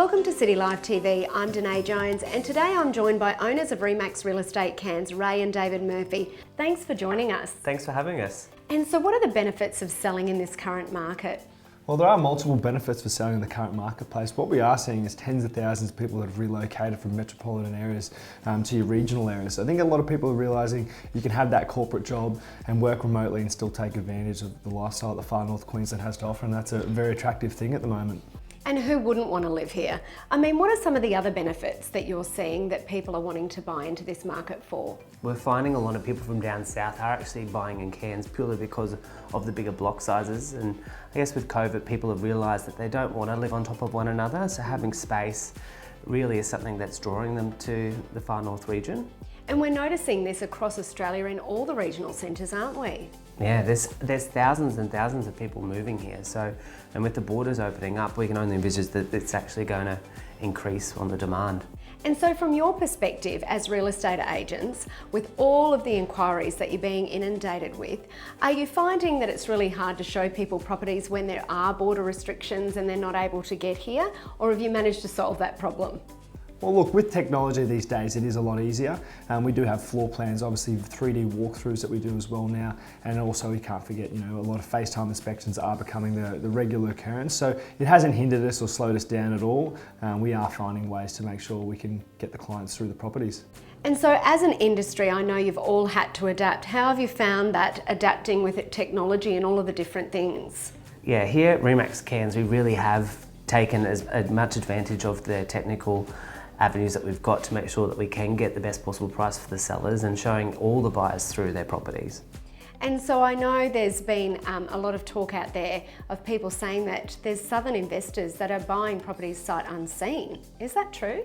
Welcome to CityLife TV. I'm Danae Jones, and today I'm joined by owners of REMAX Real Estate Cairns, Ray and David Murphy. Thanks for joining us. Thanks for having us. And so what are the benefits of selling in this current market? Well, there are multiple benefits for selling in the current marketplace. What we are seeing is tens of thousands of people that have relocated from metropolitan areas to your regional areas. I think a lot of people are realising you can have that corporate job and work remotely and still take advantage of the lifestyle that far north Queensland has to offer, and that's a very attractive thing at the moment. And who wouldn't want to live here? I mean, what are some of the other benefits that you're seeing that people are wanting to buy into this market for? We're finding a lot of people from down south are actually buying in Cairns purely because of the bigger block sizes, and I guess with COVID people have realised that they don't want to live on top of one another, so having space really is something that's drawing them to the far north region. And we're noticing this across Australia in all the regional centres, aren't we? Yeah, there's thousands and thousands of people moving here, so, and with the borders opening up, we can only envisage that it's actually going to increase on the demand. And so from your perspective as real estate agents, with all of the inquiries that you're being inundated with, are you finding that it's really hard to show people properties when there are border restrictions and they're not able to get here, or have you managed to solve that problem? Well, look, with technology these days, it is a lot easier. We do have floor plans, obviously 3D walkthroughs that we do as well now, and also we can't forget, a lot of FaceTime inspections are becoming the regular occurrence. So it hasn't hindered us or slowed us down at all. We are finding ways to make sure we can get the clients through the properties. And so as an industry, I know you've all had to adapt. How have you found that adapting with technology and all of the different things? Yeah, here at REMAX Cairns, we really have taken as much advantage of the technical avenues that we've got to make sure that we can get the best possible price for the sellers and showing all the buyers through their properties. And so I know there's been a lot of talk out there of people saying that there's southern investors that are buying properties sight unseen. Is that true?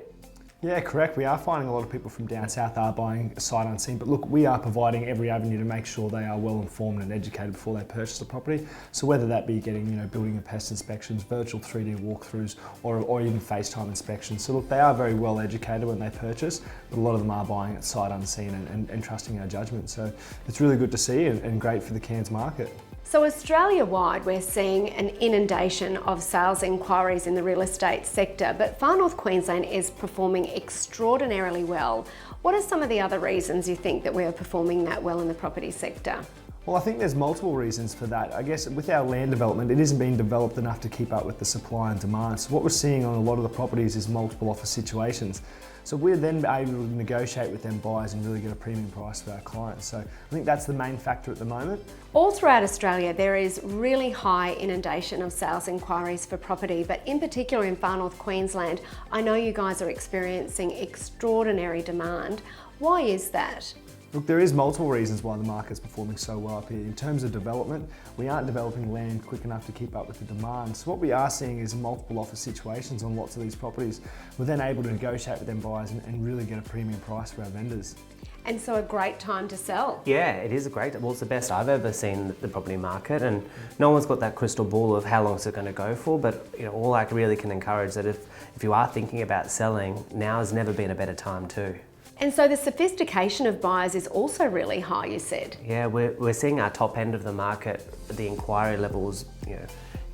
Yeah, correct. We are finding a lot of people from down south are buying sight unseen, but look, we are providing every avenue to make sure they are well informed and educated before they purchase the property. So whether that be getting, building and pest inspections, virtual 3D walkthroughs, or even FaceTime inspections. So look, they are very well educated when they purchase, but a lot of them are buying it sight unseen and trusting our judgment. So it's really good to see and great for the Cairns market. So Australia-wide, we're seeing an inundation of sales inquiries in the real estate sector, but far north Queensland is performing extraordinarily well. What are some of the other reasons you think that we're performing that well in the property sector? Well, I think there's multiple reasons for that. I guess with our land development, it isn't being developed enough to keep up with the supply and demand. So what we're seeing on a lot of the properties is multiple offer situations. So we're then able to negotiate with them buyers and really get a premium price for our clients. So I think that's the main factor at the moment. All throughout Australia, there is really high inundation of sales inquiries for property, but in particular in far north Queensland, I know you guys are experiencing extraordinary demand. Why is that? Look, there is multiple reasons why the market's performing so well up here. In terms of development, we aren't developing land quick enough to keep up with the demand. So what we are seeing is multiple offer situations on lots of these properties. We're then able to negotiate with them buyers and really get a premium price for our vendors. And so a great time to sell. Yeah, it is well, it's the best I've ever seen the property market, and no one's got that crystal ball of how long it's going to go for, but all I really can encourage that if you are thinking about selling, now has never been a better time too. And so the sophistication of buyers is also really high, you said. Yeah, we're seeing our top end of the market, the inquiry levels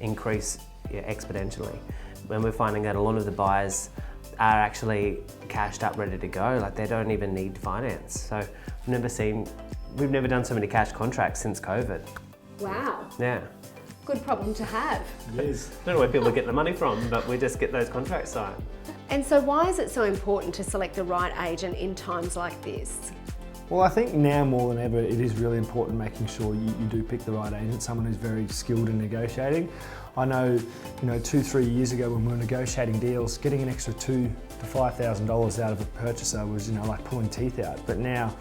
increase exponentially. When we're finding that a lot of the buyers are actually cashed up, ready to go, like they don't even need finance. So we've never done so many cash contracts since COVID. Wow. Yeah. Good problem to have. It is. I don't know where people get the money from, but we just get those contracts signed. And so why is it so important to select the right agent in times like this? Well, I think now more than ever, it is really important making sure you do pick the right agent, someone who's very skilled in negotiating. I know, 2-3 years ago when we were negotiating deals, getting an extra $2,000 to $5,000 out of a purchaser was, like pulling teeth out. But now,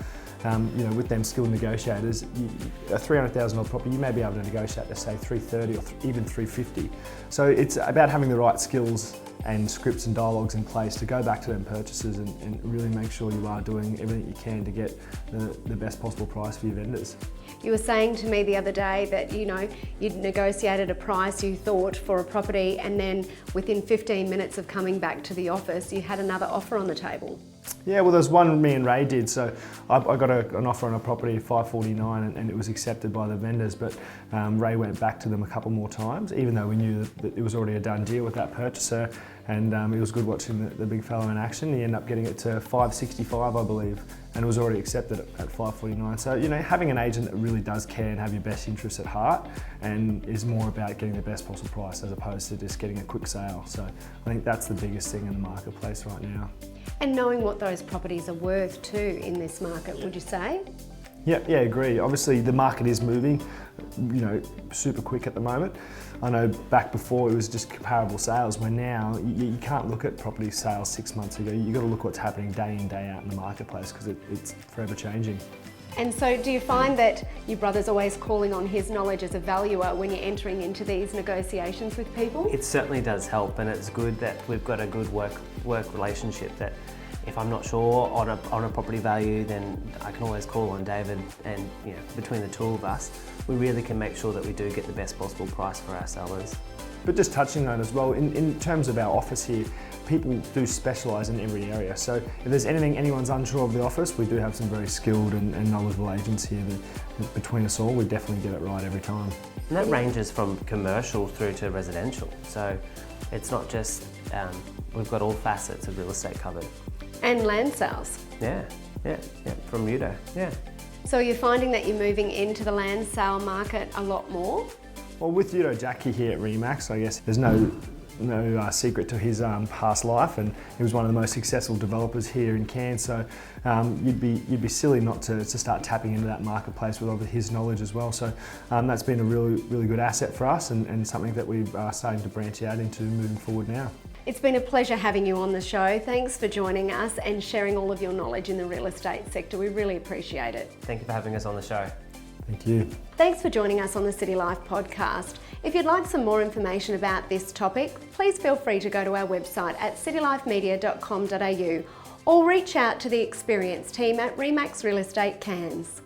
with them skilled negotiators, a $300,000 property, you may be able to negotiate to say $330,000 or even $350,000. So it's about having the right skills and scripts and dialogues in place to go back to them purchasers and really make sure you are doing everything you can to get the best possible price for your vendors. You were saying to me the other day that, you'd negotiated a price you thought for a property, and then within 15 minutes of coming back to the office, you had another offer on the table. Yeah, well, there's one me and Ray did. So I got an offer on a property at $549 and it was accepted by the vendors, but Ray went back to them a couple more times, even though we knew that it was already a done deal with that purchaser. and it was good watching the big fella in action. He ended up getting it to 565, I believe, and it was already accepted at 549. So, you know, having an agent that really does care and have your best interests at heart and is more about getting the best possible price as opposed to just getting a quick sale. So I think that's the biggest thing in the marketplace right now. And knowing what those properties are worth too in this market, would you say? Yeah, agree. Obviously the market is moving, you know, super quick at the moment. I know back before it was just comparable sales, where now you can't look at property sales 6 months ago. You've got to look what's happening day in, day out in the marketplace because it's forever changing. And so do you find that your brother's always calling on his knowledge as a valuer when you're entering into these negotiations with people? It certainly does help, and it's good that we've got a good work relationship, that if I'm not sure on a property value, then I can always call on David, and you know, between the two of us, we really can make sure that we do get the best possible price for our sellers. But just touching on it as well, in terms of our office here, people do specialise in every area. So if there's anything anyone's unsure of the office, we do have some very skilled and knowledgeable agents here that between us all, we definitely get it right every time. And that ranges from commercial through to residential. So it's not just, we've got all facets of real estate covered. And land sales. Yeah, from Udo, yeah. So you're finding that you're moving into the land sale market a lot more? Well, with Udo Jackie here at REMAX, I guess there's no secret to his past life, and he was one of the most successful developers here in Cairns. So you'd be silly not to start tapping into that marketplace with all of his knowledge as well. So that's been a really good asset for us, and something that we are starting to branch out into moving forward now. It's been a pleasure having you on the show. Thanks for joining us and sharing all of your knowledge in the real estate sector. We really appreciate it. Thank you for having us on the show. Thank you. Thanks for joining us on the CityLife podcast. If you'd like some more information about this topic, please feel free to go to our website at citylifemedia.com.au or reach out to the experienced team at REMAX Real Estate Cairns.